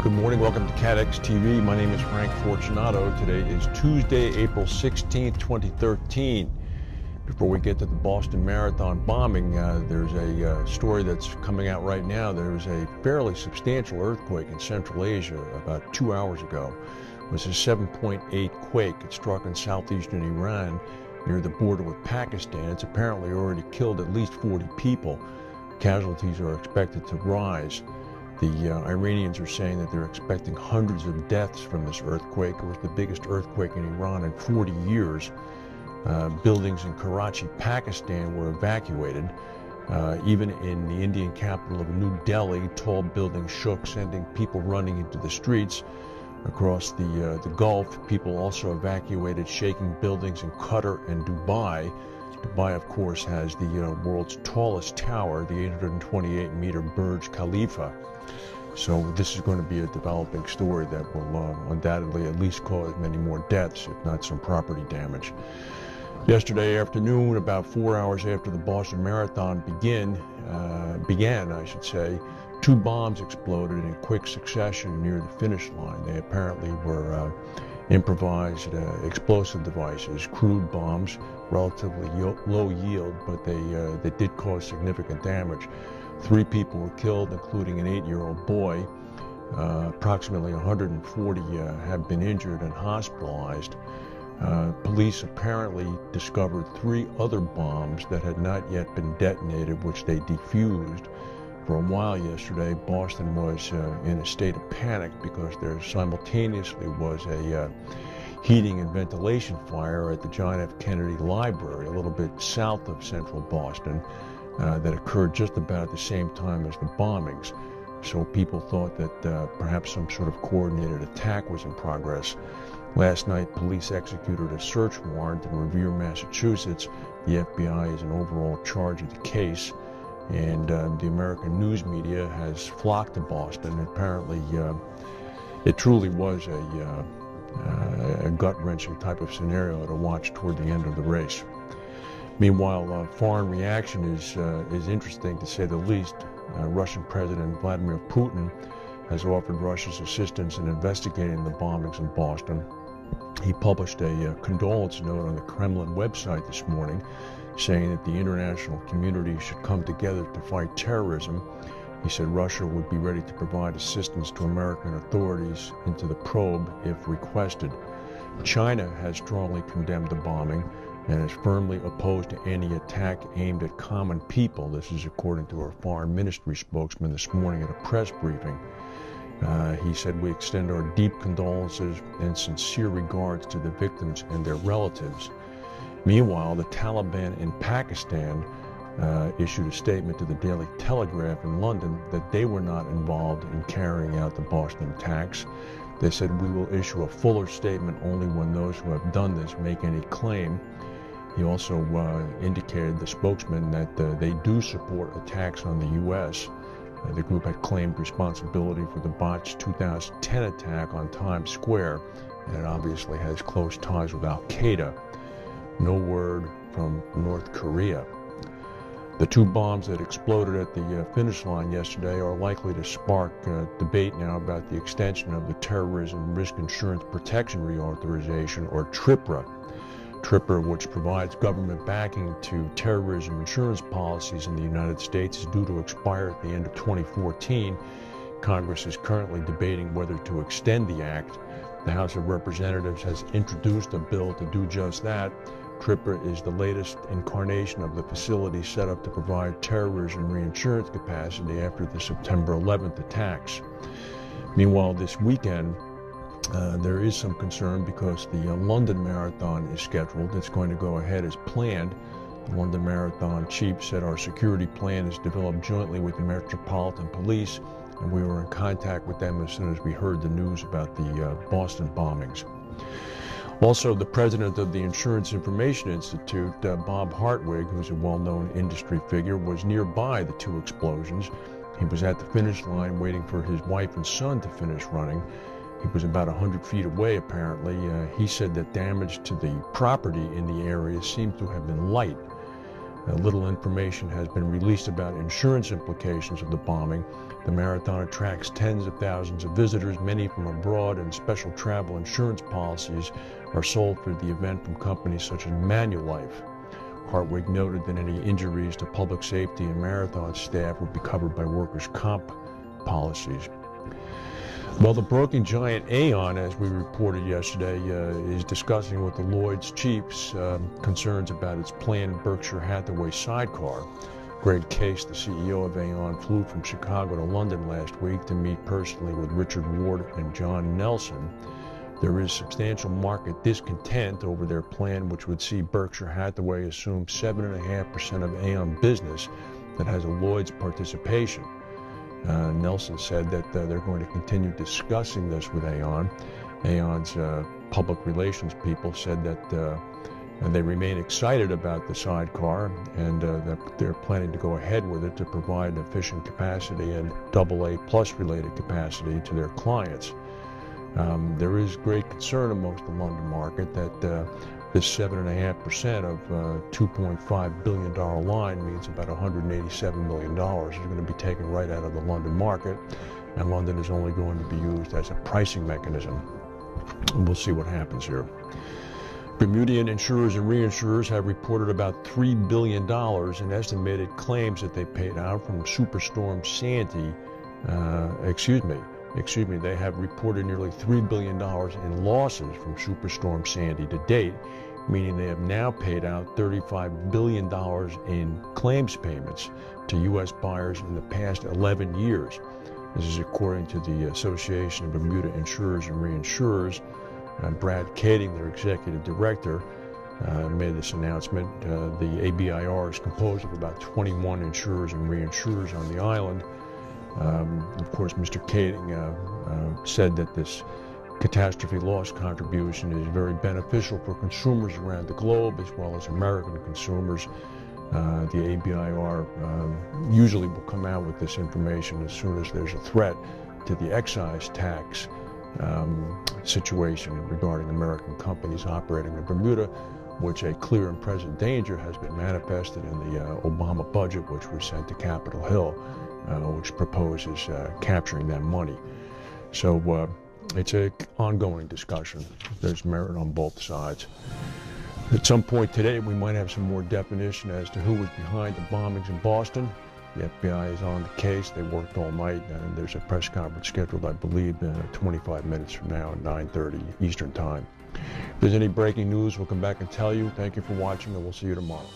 Good morning, welcome to CATEX TV. My name is Frank Fortunato. Today is Tuesday, April 16th, 2013. Before we get to the Boston Marathon bombing, there's a story that's coming out right now. There was a fairly substantial earthquake in Central Asia about 2 hours ago. It was a 7.8 quake. It struck in southeastern Iran near the border with Pakistan. It's apparently already killed at least 40 people. Casualties are expected to rise. The Iranians are saying that they're expecting hundreds of deaths from this earthquake. It was the biggest earthquake in Iran in 40 years. Buildings in Karachi, Pakistan were evacuated. Even in the Indian capital of New Delhi, tall buildings shook, sending people running into the streets. Across the Gulf, people also evacuated, shaking buildings in Qatar and Dubai. Dubai, of course, has the world's tallest tower, the 828-meter Burj Khalifa. So this is going to be a developing story that will undoubtedly at least cause many more deaths, if not some property damage. Yesterday afternoon, about 4 hours after the Boston Marathon began, two bombs exploded in quick succession near the finish line. They apparently were improvised explosive devices, crude bombs, relatively low yield, but they did cause significant damage. 3 people were killed, including an 8-year-old boy. Approximately 140 have been injured and hospitalized. Police apparently discovered 3 other bombs that had not yet been detonated, which they defused. For a while yesterday, Boston was in a state of panic because there simultaneously was a heating and ventilation fire at the John F. Kennedy Library, a little bit south of central Boston, that occurred just about at the same time as the bombings. So people thought that perhaps some sort of coordinated attack was in progress. Last night, police executed a search warrant in Revere, Massachusetts. The FBI is in overall charge of the case, and the American news media has flocked to Boston. Apparently, it truly was a gut-wrenching type of scenario to watch toward the end of the race. Meanwhile, foreign reaction is interesting, to say the least. Russian President Vladimir Putin has offered Russia's assistance in investigating the bombings in Boston. He published a condolence note on the Kremlin website this morning, saying that the international community should come together to fight terrorism. He said Russia would be ready to provide assistance to American authorities into the probe if requested. China has strongly condemned the bombing and is firmly opposed to any attack aimed at common people. This is according to our foreign ministry spokesman this morning at a press briefing. He said, "We extend our deep condolences and sincere regards to the victims and their relatives." Meanwhile, the Taliban in Pakistan issued a statement to the Daily Telegraph in London that they were not involved in carrying out the Boston attacks. They said, "We will issue a fuller statement only when those who have done this make any claim." He also indicated, the spokesman, that they do support attacks on the U.S. The group had claimed responsibility for the botched 2010 attack on Times Square, and it obviously has close ties with al-qaeda. No word from North Korea. The 2 bombs that exploded at the finish line yesterday are likely to spark debate now about the extension of the Terrorism Risk Insurance Protection Reauthorization, or TRIPRA. TRIPRA, which provides government backing to terrorism insurance policies in the United States, is due to expire at the end of 2014. Congress is currently debating whether to extend the act. The House of Representatives has introduced a bill to do just that. TRIPRA is the latest incarnation of the facility set up to provide terrorism reinsurance capacity after the September 11th attacks. Meanwhile, this weekend, there is some concern because the London Marathon is scheduled. It's going to go ahead as planned. The London Marathon chief said, "Our security plan is developed jointly with the Metropolitan Police, and we were in contact with them as soon as we heard the news about the Boston bombings." Also, the president of the Insurance Information Institute, Bob Hartwig, who's a well-known industry figure, was nearby the 2 explosions. He was at the finish line waiting for his wife and son to finish running. He was about 100 feet away, apparently. He said that damage to the property in the area seems to have been light. Little information has been released about insurance implications of the bombing. The marathon attracts tens of thousands of visitors, many from abroad, and special travel insurance policies are sold for the event from companies such as Manulife. Hartwig noted that any injuries to public safety and marathon staff would be covered by workers' comp policies. Well, the broking giant Aon, as we reported yesterday, is discussing with the Lloyd's chiefs concerns about its planned Berkshire Hathaway sidecar. Greg Case, the CEO of Aon, flew from Chicago to London last week to meet personally with Richard Ward and John Nelson. There is substantial market discontent over their plan, which would see Berkshire Hathaway assume 7.5% of Aon business that has a Lloyd's participation. Nelson said that they're going to continue discussing this with Aon. Aon's public relations people said that they remain excited about the sidecar and that they're planning to go ahead with it to provide efficient capacity and AA+ related capacity to their clients. There is great concern amongst the London market that this 7.5% of $2.5 billion line means about $187 million is going to be taken right out of the London market, and London is only going to be used as a pricing mechanism. And we'll see what happens here. Bermudian insurers and reinsurers have reported about $3 billion in estimated claims that they paid out from Superstorm Sandy. They have reported nearly $3 billion in losses from Superstorm Sandy to date, meaning they have now paid out $35 billion in claims payments to U.S. buyers in the past 11 years. This is according to the Association of Bermuda Insurers and Reinsurers. Brad Kading, their executive director, made this announcement. The ABIR is composed of about 21 insurers and reinsurers on the island. Of course, Mr. Kading said that this catastrophe loss contribution is very beneficial for consumers around the globe as well as American consumers. The ABIR usually will come out with this information as soon as there's a threat to the excise tax situation regarding American companies operating in Bermuda, which a clear and present danger has been manifested in the Obama budget, which was sent to Capitol Hill, which proposes capturing that money. So it's an ongoing discussion. There's merit on both sides. At some point today, we might have some more definition as to who was behind the bombings in Boston. The FBI is on the case. They worked all night, and there's a press conference scheduled, I believe, 25 minutes from now at 9:30 Eastern Time. If there's any breaking news, we'll come back and tell you. Thank you for watching, and we'll see you tomorrow.